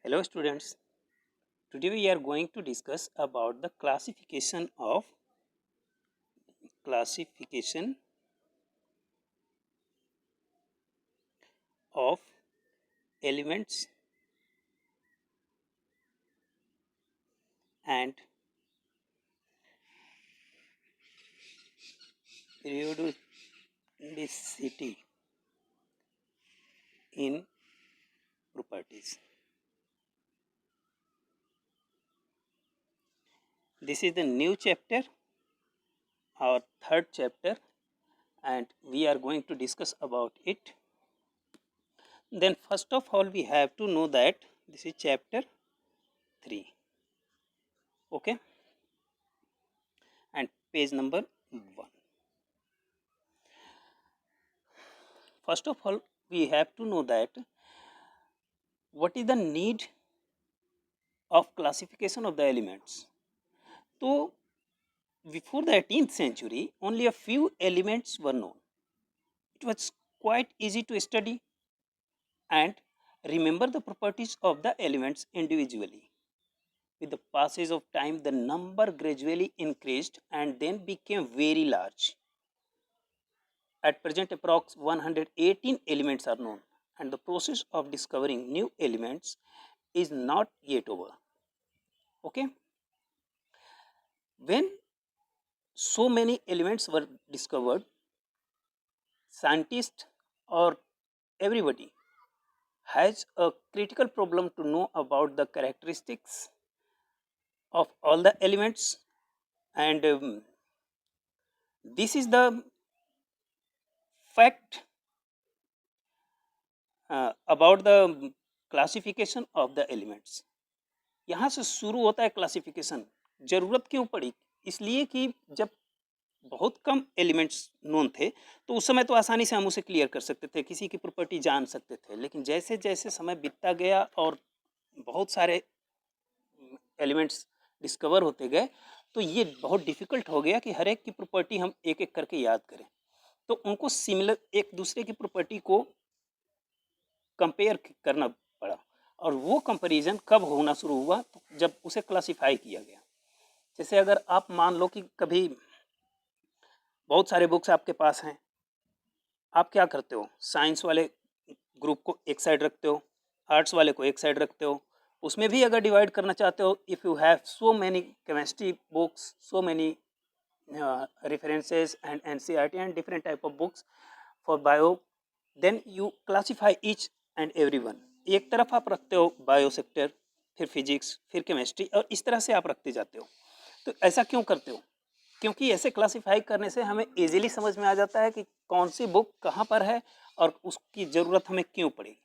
Hello students, today we are going to discuss about the classification of elements and periodicity in properties. This is the new chapter, our third chapter, and we are going to discuss about it. Then first of all we have to know that this is chapter 3, okay, and page number 1. First of all we have to know that what is the need of classification of the elements. So before the 18th century, only a few elements were known. It was quite easy to study and remember the properties of the elements individually. With the passage of time, the number gradually increased and then became very large. At present, approx 118 elements are known, and the process of discovering new elements is not yet over. Okay? When so many elements were discovered, scientists or everybody has a critical problem to know about the characteristics of all the elements, and this is the fact about the classification of the elements. यहाँ से शुरू होता है classification. ज़रूरत क्यों पड़ी? इसलिए कि जब बहुत कम एलिमेंट्स नोन थे तो उस समय तो आसानी से हम उसे क्लियर कर सकते थे, किसी की प्रॉपर्टी जान सकते थे. लेकिन जैसे जैसे समय बीतता गया और बहुत सारे एलिमेंट्स डिस्कवर होते गए तो ये बहुत डिफ़िकल्ट हो गया कि हर एक की प्रॉपर्टी हम एक एक करके याद करें. तो उनको सिमिलर एक दूसरे की प्रॉपर्टी को कंपेयर करना पड़ा, और वो कंपैरिजन कब होना शुरू हुआ? तो जब उसे क्लासिफाई किया गया. जैसे अगर आप मान लो कि कभी बहुत सारे बुक्स आपके पास हैं, आप क्या करते हो? साइंस वाले ग्रुप को एक साइड रखते हो, आर्ट्स वाले को एक साइड रखते हो. उसमें भी अगर डिवाइड करना चाहते हो, if you have so many chemistry books, so many references and NCERT and different type of books for bio, then you classify each and every one. एक तरफ आप रखते हो बायो सेक्टर, फिर फिजिक्स, फिर केमिस्ट्री, और इस तरह से आप रखते जाते हो. तो ऐसा क्यों करते हो? क्योंकि ऐसे क्लासिफाई करने से हमें इजीली समझ में आ जाता है कि कौन सी बुक कहाँ पर है और उसकी ज़रूरत हमें क्यों पड़ेगी.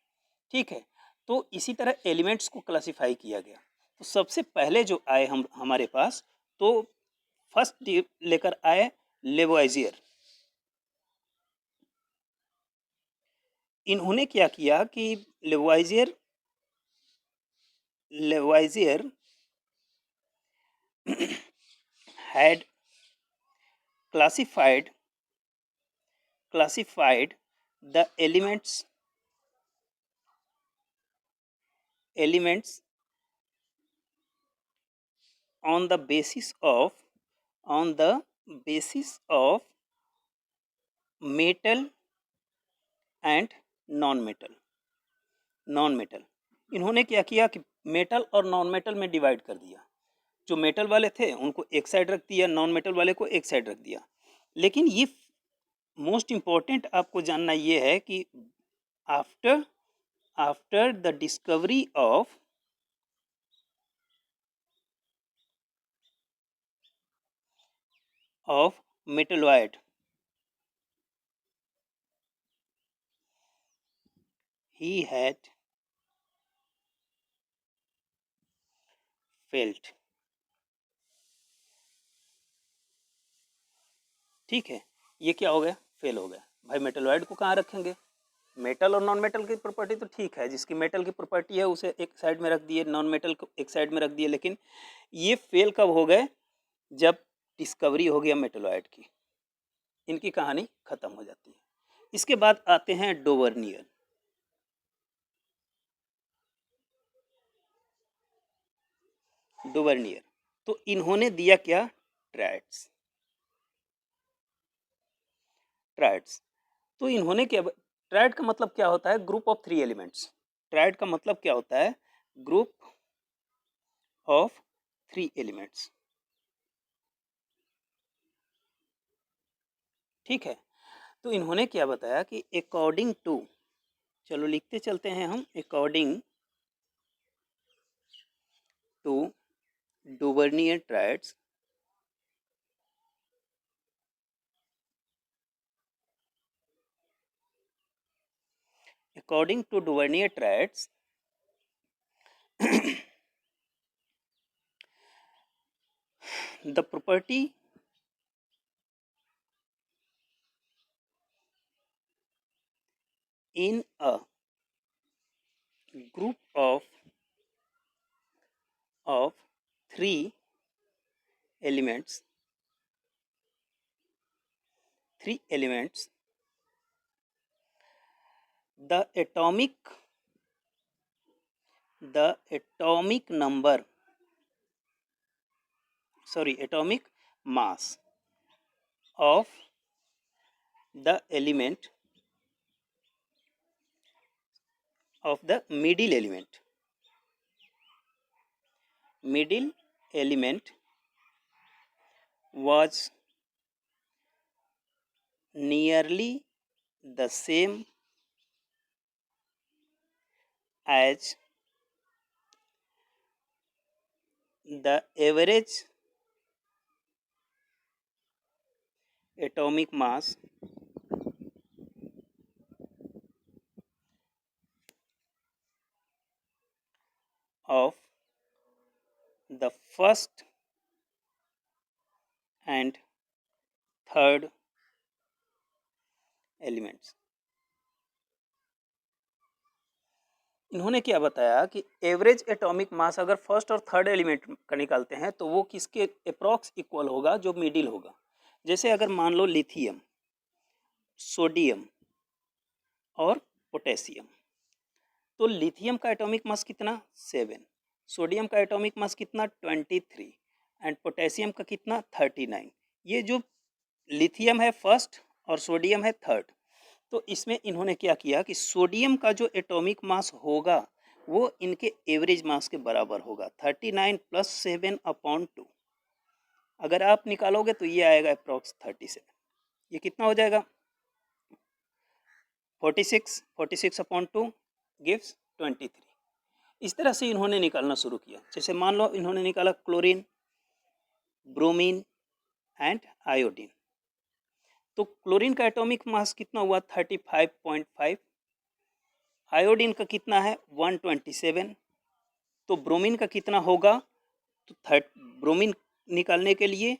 ठीक है, तो इसी तरह एलिमेंट्स को क्लासिफाई किया गया. तो सबसे पहले जो आए हम हमारे पास, तो फर्स्ट लेकर आए लेवोइजियर. इन्होंने क्या किया कि लेवोइजियर had classified the elements on the basis of metal and non metal. इन्होंने क्या किया कि मेटल और नॉन मेटल में डिवाइड कर दिया. जो मेटल वाले थे उनको एक साइड रख दिया, नॉन मेटल वाले को एक साइड रख दिया. लेकिन ये मोस्ट इम्पॉर्टेंट आपको जानना ये है कि after the discovery of metalloid, he had failed. ठीक है, ये क्या हो गया? फेल हो गया. भाई मेटलॉइड को कहाँ रखेंगे? मेटल और नॉन मेटल की प्रॉपर्टी तो ठीक है, जिसकी मेटल की प्रॉपर्टी है उसे एक साइड में रख दिए, नॉन मेटल को एक साइड में रख दिए. लेकिन ये फेल कब हो गए? जब डिस्कवरी हो गया मेटलॉइड की. इनकी कहानी खत्म हो जाती है. इसके बाद आते हैं डोवर्नियर. डुवर्नियर। तो इन्होंने दिया क्या, ट्रायड्स। ट्रायड्स तो इन्होंने क्या, ट्रायड का मतलब क्या होता है, ग्रुप ऑफ 3 एलिमेंट्स। ट्रायड का मतलब क्या होता है, ग्रुप ऑफ 3 एलिमेंट्स। ठीक है, तो इन्होंने क्या बताया कि अकॉर्डिंग टू, चलो लिखते चलते हैं हम, according to Duvernay triads, according to Duvernay triads, the property in a group of 3 elements, 3 elements, the atomic number, atomic mass of the element, of the middle element was nearly the same as the average atomic mass of the first and third elements। इन्होंने क्या बताया कि average atomic mass अगर first और third element का निकालते हैं तो वो किसके अप्रॉक्स इक्वल होगा, जो मिडिल होगा। जैसे अगर मान लो लिथियम, सोडियम और पोटेशियम, तो लिथियम का एटॉमिक मास कितना, 7, सोडियम का एटॉमिक मास कितना, 23 एंड पोटेशियम का कितना, 39। ये जो लिथियम है फर्स्ट और सोडियम है थर्ड, तो इसमें इन्होंने क्या किया कि सोडियम का जो एटॉमिक मास होगा वो इनके एवरेज मास के बराबर होगा, 39 + 7/2। अगर आप निकालोगे तो ये आएगा अप्रॉक्स 37। ये कितना हो जाएगा, 46/2 गिव्स 23। इस तरह से इन्होंने निकालना शुरू किया। जैसे मान लो इन्होंने निकाला क्लोरीन, ब्रोमीन एंड आयोडीन, तो क्लोरीन का एटॉमिक मास कितना हुआ, 35.5, आयोडीन का कितना है, 127, तो ब्रोमीन का कितना होगा, तो ब्रोमीन निकालने के लिए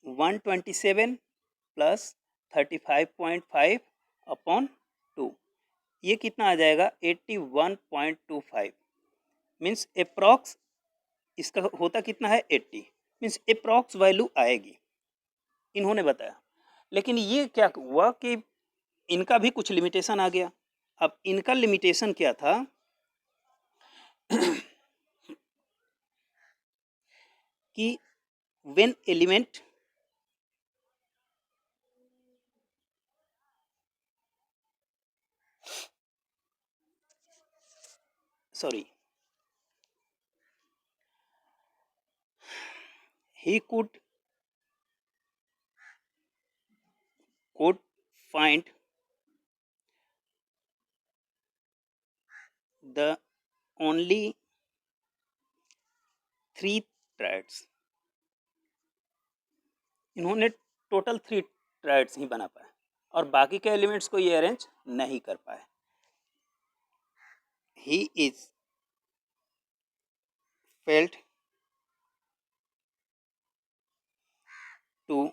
127 + 35.5/2, ये कितना आ जाएगा, 81.25। मीन्स अप्रॉक्स इसका होता कितना है, 80, मीन्स अप्रॉक्स वैल्यू आएगी, इन्होंने बताया। लेकिन ये क्या हुआ कि इनका भी कुछ लिमिटेशन आ गया। अब इनका लिमिटेशन क्या था कि when element he could find the only 3 triads. इन्होंने टोटल 3 ट्रायड्स ही बना पाए और बाकी के एलिमेंट्स को ये अरेंज नहीं कर पाए। He is felt to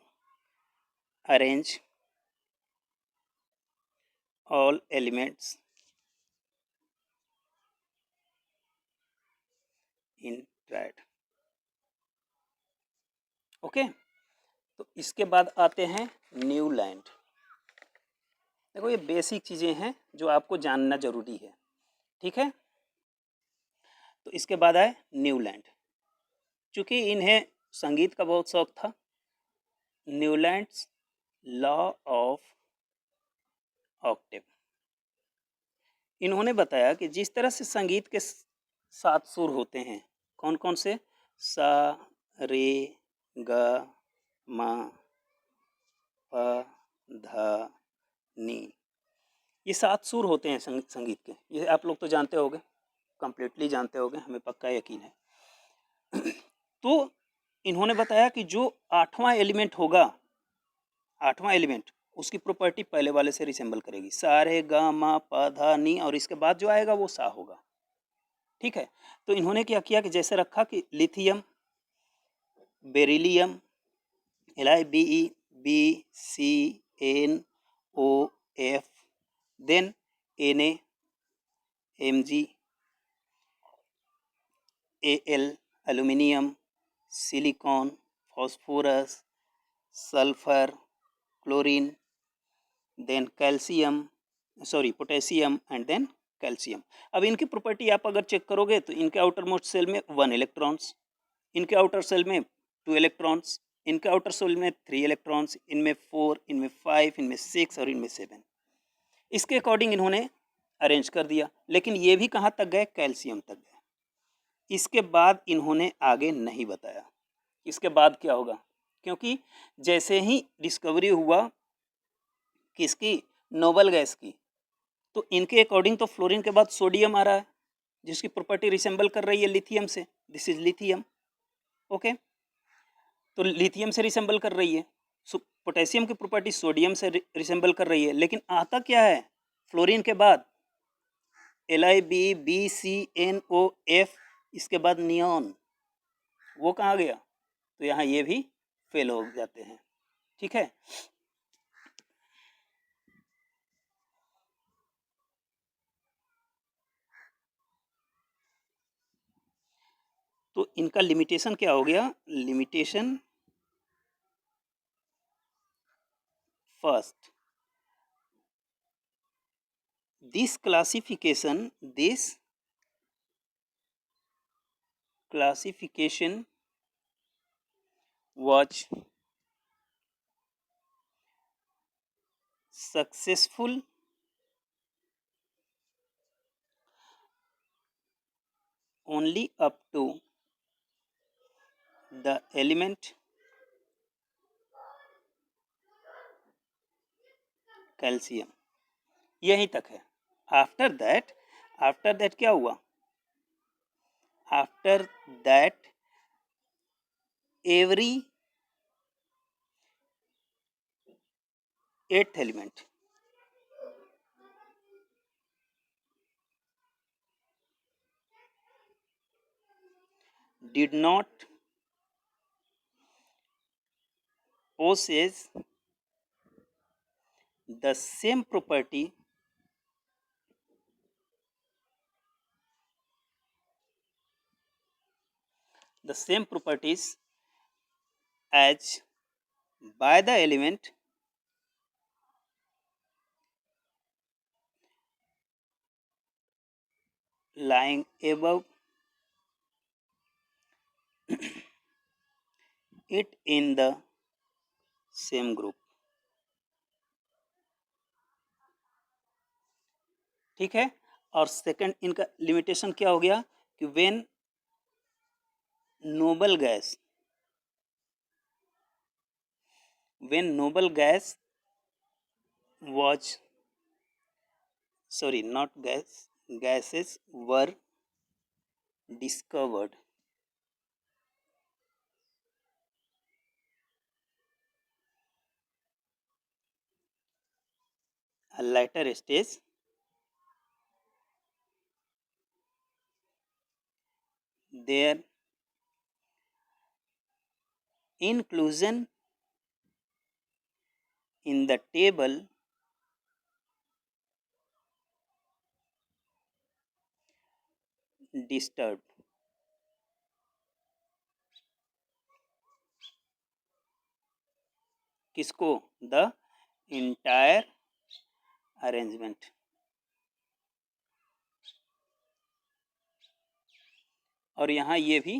arrange all elements in triad। Okay, तो इसके बाद आते हैं न्यूलैंड। देखो ये बेसिक चीज़ें हैं जो आपको जानना जरूरी है, ठीक है। तो इसके बाद आए न्यूलैंड। चूंकि इन्हें संगीत का बहुत शौक था, न्यूलैंड्स लॉ ऑफ ऑक्टेव, इन्होंने बताया कि जिस तरह से संगीत के 7 सुर होते हैं, कौन कौन से, सा, रे, ग, म, प, ध, नी, ये 7 सुर होते हैं संगीत के। ये आप लोग तो जानते होंगे, कंप्लीटली जानते होंगे, हमें पक्का यकीन है। तो इन्होंने बताया कि जो 8वां एलिमेंट होगा, 8वां एलिमेंट, उसकी प्रॉपर्टी पहले वाले से रिसेंबल करेगी, सा रे ग म प ध नी, और इसके बाद जो आएगा वो सा होगा। ठीक है, तो इन्होंने क्या किया कि जैसे रखा कि lithium, beryllium, LiBe, BCNOF, then Na, Mg, Al, aluminium, silicon, phosphorus, sulfur, chlorine, then calcium, sorry potassium, and then calcium. अब इनकी प्रॉपर्टी आप अगर चेक करोगे तो इनके आउटर मोस्ट सेल में 1 इलेक्ट्रॉन्स, इनके आउटर सेल में 2 इलेक्ट्रॉन्स, इनके आउटर सेल में 3 इलेक्ट्रॉन्स, इनमें 4, इनमें 5, इनमें 6 और इनमें 7। इसके अकॉर्डिंग इन्होंने अरेंज कर दिया, लेकिन ये भी कहाँ तक गए, कैल्शियम तक गए। इसके बाद इन्होंने आगे नहीं बताया इसके बाद क्या होगा, क्योंकि जैसे ही डिस्कवरी हुआ किसकी, नोबल गैस की, तो इनके अकॉर्डिंग तो फ्लोरीन के बाद सोडियम आ रहा है, जिसकी प्रॉपर्टी रिसेंबल कर रही है लिथियम से, दिस इज लिथियम। ओके, तो लिथियम से रिसेंबल कर रही है, पोटेशियम की प्रॉपर्टी सोडियम से रिसेंबल कर रही है, लेकिन आता क्या है फ्लोरीन के बाद, LiB, BCNOF, इसके बाद नियॉन, वो कहाँ गया, तो यहाँ ये भी फेल हो जाते हैं। ठीक है, तो इनका लिमिटेशन क्या हो गया, limitation first, this classification was successful only up to the element calcium, यहीं तक है। आफ्टर दैट क्या हुआ, after that every 8th element did not possess the same property properties as by the element lying above it in the same group। ठीक है, और second इनका limitation क्या हो गया कि when noble gas was, sorry, not gases were discovered a later stage, their inclusion in the table disturbed किसको, the entire arrangement. और यहाँ ये भी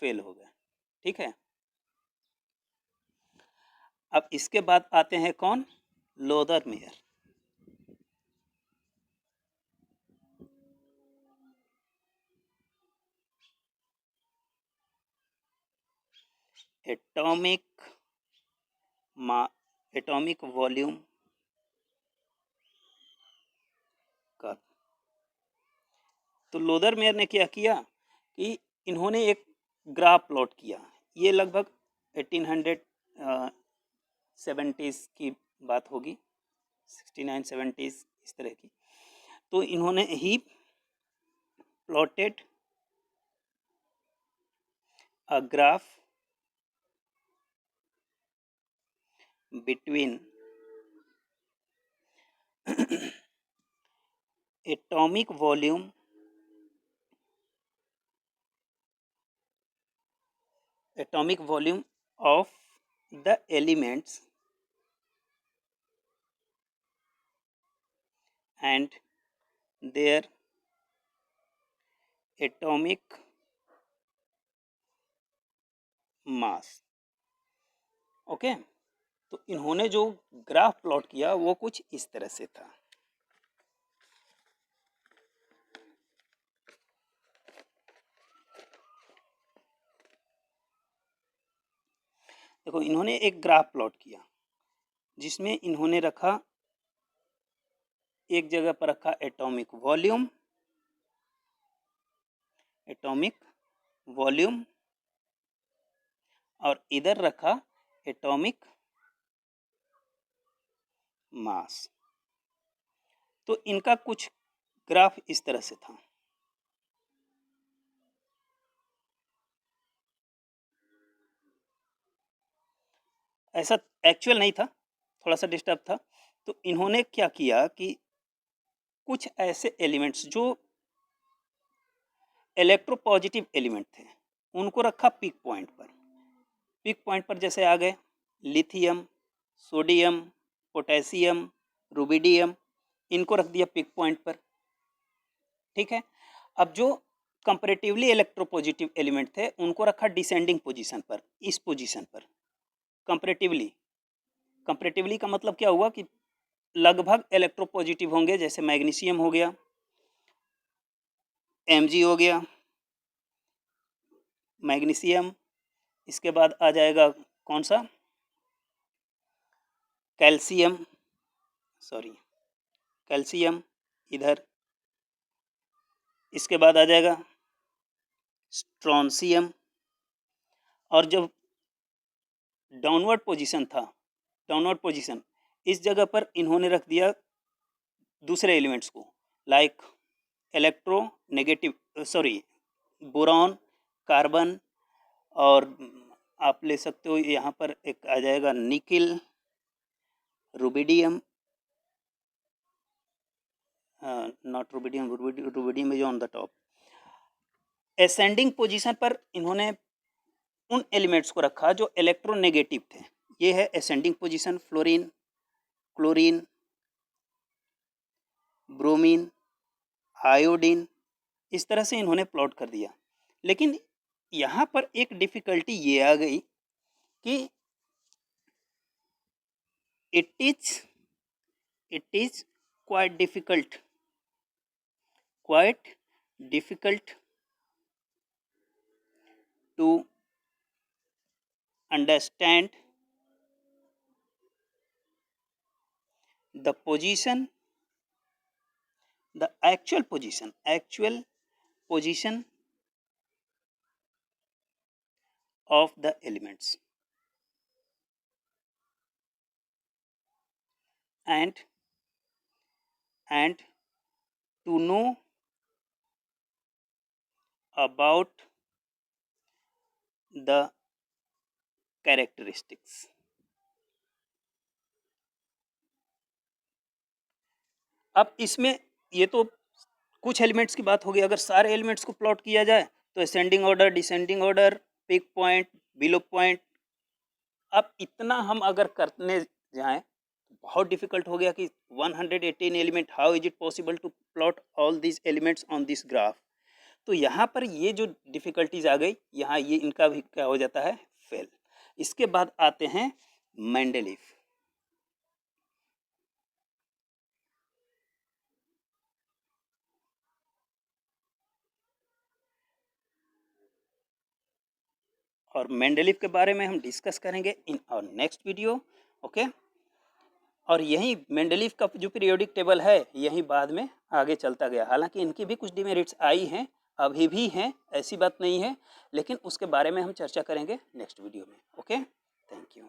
फेल हो गया। ठीक है। अब इसके बाद आते हैं कौन, Lothar Meyer. Atomic atomic volume curve. तो लोदरमेयर ने क्या किया कि इन्होंने एक ग्राफ प्लॉट किया। ये लगभग 1870s की बात होगी, 69-70s इस तरह की। तो इन्होंने ही plotted a graph between atomic volume of the elements and their atomic mass। Okay, तो इन्होंने जो ग्राफ प्लॉट किया वो कुछ इस तरह से था। देखो, इन्होंने एक ग्राफ प्लॉट किया जिसमें इन्होंने रखा, एक जगह पर रखा एटॉमिक वॉल्यूम और इधर रखा एटॉमिक मास। तो इनका कुछ ग्राफ इस तरह से था। ऐसा एक्चुअल नहीं था, थोड़ा सा डिस्टर्ब था। तो इन्होंने क्या किया कि कुछ ऐसे एलिमेंट्स जो इलेक्ट्रोपॉजिटिव एलिमेंट थे उनको रखा पीक पॉइंट पर। पीक पॉइंट पर जैसे आ गए लिथियम, सोडियम, पोटेशियम, रुबिडियम, इनको रख दिया पीक पॉइंट पर। ठीक है। अब जो कंपैरेटिवली इलेक्ट्रोपॉजिटिव एलिमेंट थे उनको रखा डिसेंडिंग पोजीशन पर, इस पोजीशन पर। कंपैरेटिवली का मतलब क्या हुआ कि लगभग इलेक्ट्रोपॉजिटिव होंगे, जैसे मैग्नीशियम हो गया, Mg हो गया, मैग्नीशियम। इसके बाद आ जाएगा कौन सा, कैल्शियम इधर। इसके बाद आ जाएगा स्ट्रोंशियम। और जब डाउनवर्ड पोजीशन इस जगह पर इन्होंने रख दिया दूसरे एलिमेंट्स को, लाइक बोरॉन, कार्बन, और आप ले सकते हो यहाँ पर एक आ जाएगा nickel, rubidium, not rubidium is on the top. Ascending position पर इन्होंने उन एलिमेंट्स को रखा जो इलेक्ट्रोनेगेटिव थे। ये है ascending position, fluorine, chlorine, bromine, iodine, इस तरह से इन्होंने प्लॉट कर दिया। लेकिन यहाँ पर एक डिफिकल्टी ये आ गई कि it is quite difficult to understand the position, the actual position of the elements, and to know about the characteristics। अब इसमें ये तो कुछ एलिमेंट्स की बात होगी। अगर सारे एलिमेंट्स को प्लॉट किया जाए तो ascending order, descending order, peak point, below point, अब इतना हम अगर करने जाएं तो बहुत डिफिकल्ट हो गया कि 118 element, how is it possible to plot all these elements on this graph. तो यहाँ पर ये जो डिफ़िकल्टीज आ गई, यहाँ ये इनका भी क्या हो जाता है, फेल। इसके बाद आते हैं मेंडेलीव। और मेंडेलीव के बारे में हम डिस्कस करेंगे in our next video. Okay, और यही मेंडेलीव का जो पीरियोडिक टेबल है यही बाद में आगे चलता गया। हालांकि इनकी भी कुछ डिमेरिट्स आई हैं, अभी भी हैं, ऐसी बात नहीं है, लेकिन उसके बारे में हम चर्चा करेंगे नेक्स्ट वीडियो में। Okay, thank you.